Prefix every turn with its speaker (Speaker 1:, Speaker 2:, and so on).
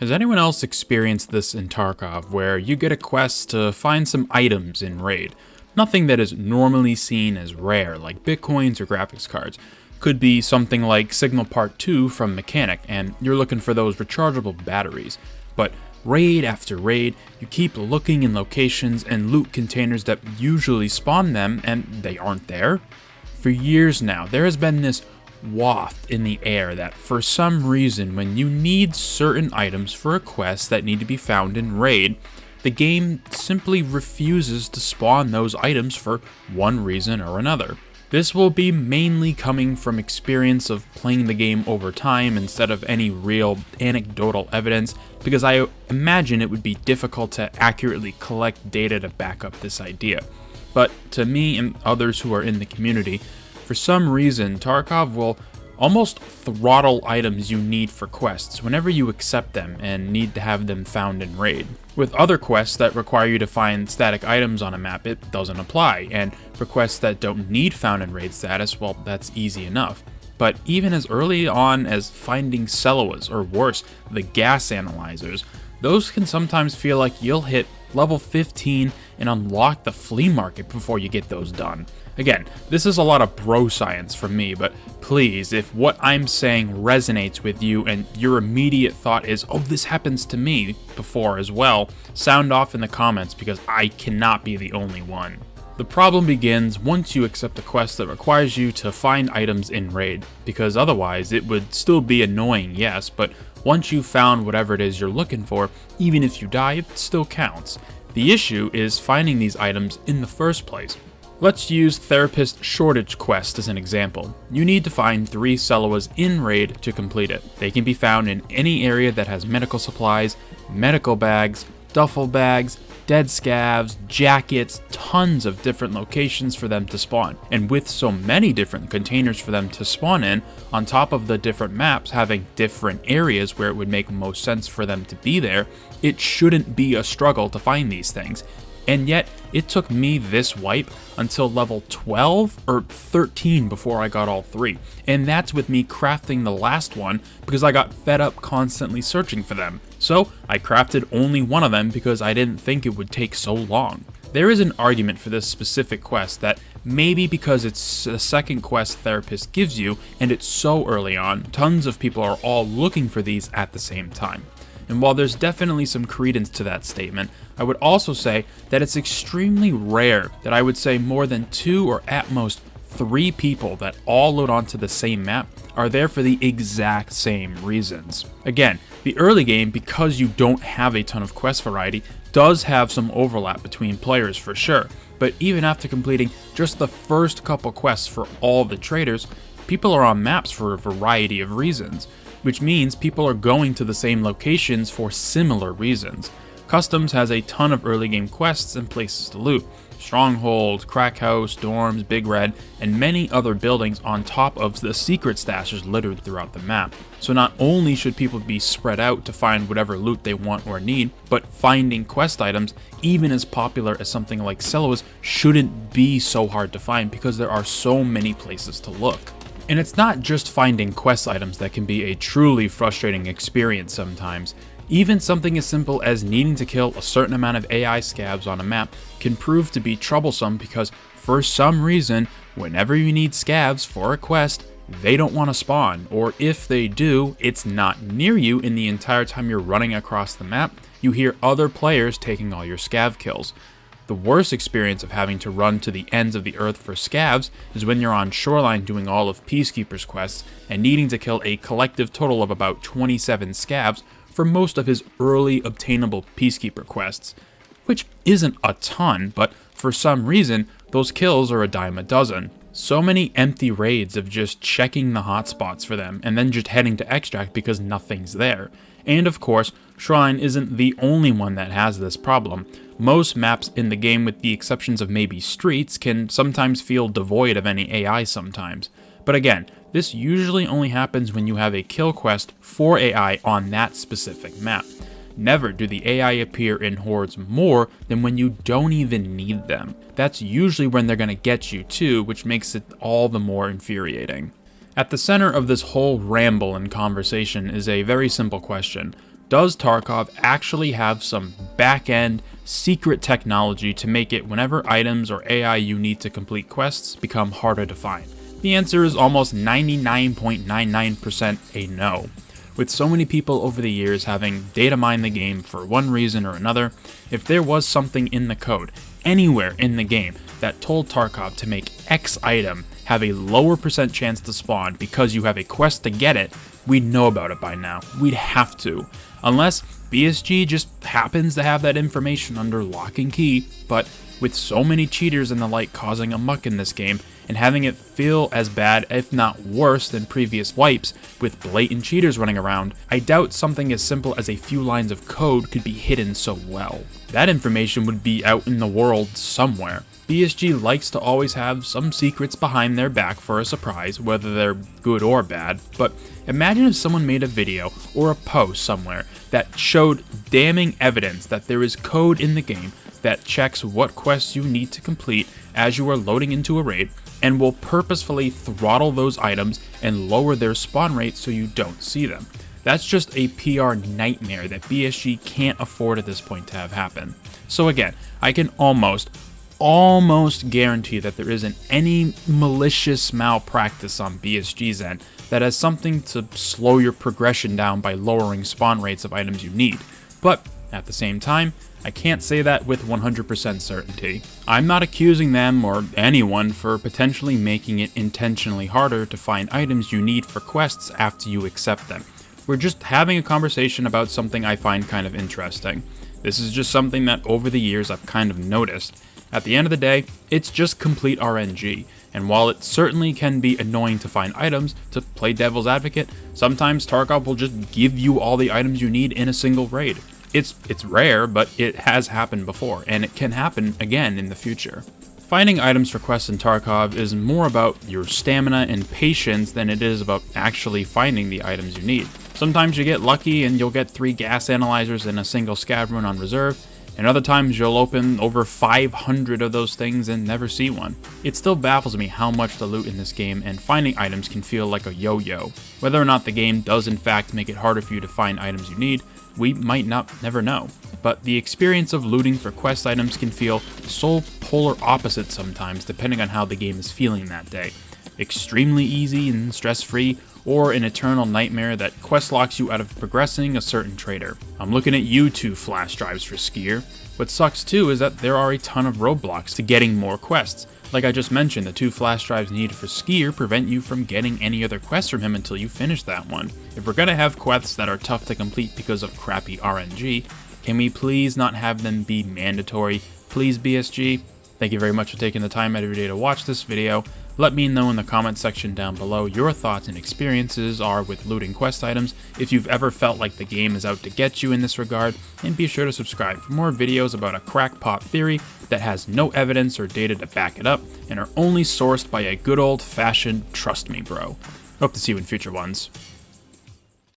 Speaker 1: Has anyone else experienced this in Tarkov, where you get a quest to find some items in raid? Nothing that is normally seen as rare, like bitcoins or graphics cards. Could be something like Signal Part 2 from Mechanic, and you're looking for those rechargeable batteries. But raid after raid, you keep looking in locations and loot containers that usually spawn them, and they aren't there. For years now, there has been this waft in the air that for some reason when you need certain items for a quest that need to be found in raid, the game simply refuses to spawn those items for one reason or another. This will be mainly coming from experience of playing the game over time instead of any real anecdotal evidence, because I imagine it would be difficult to accurately collect data to back up this idea. But to me and others who are in the community, for some reason, Tarkov will almost throttle items you need for quests whenever you accept them and need to have them found in raid. With other quests that require you to find static items on a map, it doesn't apply, and for quests that don't need found in raid status, well, that's easy enough. But even as early on as finding Celoas, or worse, the gas analyzers, those can sometimes feel like you'll hit level 15 and unlock the flea market before you get those done. Again, this is a lot of bro science from me, but please, if what I'm saying resonates with you and your immediate thought is, oh, this happens to me before as well, sound off in the comments because I cannot be the only one. The problem begins once you accept a quest that requires you to find items in raid, because otherwise it would still be annoying, yes, but once you've found whatever it is you're looking for, even if you die, it still counts. The issue is finding these items in the first place. Let's use Therapist Shortage Quest as an example. You need to find 3 Celoas in raid to complete it. They can be found in any area that has medical supplies, medical bags, duffel bags, dead scavs, jackets, tons of different locations for them to spawn. And with so many different containers for them to spawn in, on top of the different maps having different areas where it would make most sense for them to be there, it shouldn't be a struggle to find these things. And yet, it took me this wipe until level 12 or 13 before I got all 3. And that's with me crafting the last one because I got fed up constantly searching for them. So, I crafted only one of them because I didn't think it would take so long. There is an argument for this specific quest that maybe because it's the second quest Therapist gives you and it's so early on, tons of people are all looking for these at the same time. And while there's definitely some credence to that statement, I would also say that it's extremely rare that I would say more than 2 or at most 3 people that all load onto the same map are there for the exact same reasons. Again, the early game, because you don't have a ton of quest variety, does have some overlap between players for sure, but even after completing just the first couple quests for all the traders, people are on maps for a variety of reasons, which means people are going to the same locations for similar reasons. Customs has a ton of early game quests and places to loot. Stronghold, Crack House, Dorms, Big Red, and many other buildings on top of the secret stashes littered throughout the map. So not only should people be spread out to find whatever loot they want or need, but finding quest items, even as popular as something like Celoas, shouldn't be so hard to find because there are so many places to look. And it's not just finding quest items that can be a truly frustrating experience sometimes. Even something as simple as needing to kill a certain amount of AI scavs on a map can prove to be troublesome because, for some reason, whenever you need scavs for a quest, they don't want to spawn, or if they do, it's not near you, and the entire time you're running across the map, you hear other players taking all your scav kills. The worst experience of having to run to the ends of the earth for scavs is when you're on Shoreline doing all of Peacekeeper's quests and needing to kill a collective total of about 27 scavs for most of his early obtainable Peacekeeper quests, which isn't a ton, but for some reason, those kills are a dime a dozen. So many empty raids of just checking the hotspots for them and then just heading to extract because nothing's there. And of course, Shoreline isn't the only one that has this problem. Most maps in the game, with the exceptions of maybe streets, can sometimes feel devoid of any AI sometimes. But again, this usually only happens when you have a kill quest for AI on that specific map. Never do the AI appear in hordes more than when you don't even need them. That's usually when they're going to get you too, which makes it all the more infuriating. At the center of this whole ramble and conversation is a very simple question. Does Tarkov actually have some back-end secret technology to make it whenever items or AI you need to complete quests become harder to find? The answer is almost 99.99% a no. With so many people over the years having data mined the game for one reason or another, if there was something in the code, anywhere in the game, that told Tarkov to make X item have a lower percent chance to spawn because you have a quest to get it, we'd know about it by now. We'd have to. Unless BSG just happens to have that information under lock and key, but with so many cheaters and the like causing a muck in this game, and having it feel as bad, if not worse, than previous wipes, with blatant cheaters running around, I doubt something as simple as a few lines of code could be hidden so well. That information would be out in the world somewhere. BSG likes to always have some secrets behind their back for a surprise, whether they're good or bad, but imagine if someone made a video or a post somewhere that showed damning evidence that there is code in the game that checks what quests you need to complete as you are loading into a raid, and will purposefully throttle those items and lower their spawn rate so you don't see them. That's just a PR nightmare that BSG can't afford at this point to have happen. So again, I can almost guarantee that there isn't any malicious malpractice on BSG's end that has something to slow your progression down by lowering spawn rates of items you need. But at the same time, I can't say that with 100% certainty. I'm not accusing them or anyone for potentially making it intentionally harder to find items you need for quests after you accept them. We're just having a conversation about something I find kind of interesting. This is just something that over the years I've kind of noticed. At the end of the day, it's just complete RNG, and while it certainly can be annoying to find items, to play devil's advocate, sometimes Tarkov will just give you all the items you need in a single raid. It's rare, but it has happened before, and it can happen again in the future. Finding items for quests in Tarkov is more about your stamina and patience than it is about actually finding the items you need. Sometimes you get lucky and you'll get 3 gas analyzers and a single scav rune on reserve, and other times you'll open over 500 of those things and never see one. It still baffles me how much the loot in this game and finding items can feel like a yo-yo. Whether or not the game does in fact make it harder for you to find items you need, we might never know. But the experience of looting for quest items can feel so polar opposite sometimes depending on how the game is feeling that day. Extremely easy and stress-free, or an eternal nightmare that quest locks you out of progressing a certain trader. I'm looking at you 2 flash drives for Skier. What sucks too is that there are a ton of roadblocks to getting more quests. Like I just mentioned, the 2 flash drives needed for Skier prevent you from getting any other quests from him until you finish that one. If we're gonna have quests that are tough to complete because of crappy RNG, can we please not have them be mandatory? Please, BSG? Thank you very much for taking the time out of your day to watch this video. Let me know in the comment section down below your thoughts and experiences are with looting quest items, if you've ever felt like the game is out to get you in this regard, and be sure to subscribe for more videos about a crackpot theory that has no evidence or data to back it up, and are only sourced by a good old-fashioned trust me bro. Hope to see you in future ones.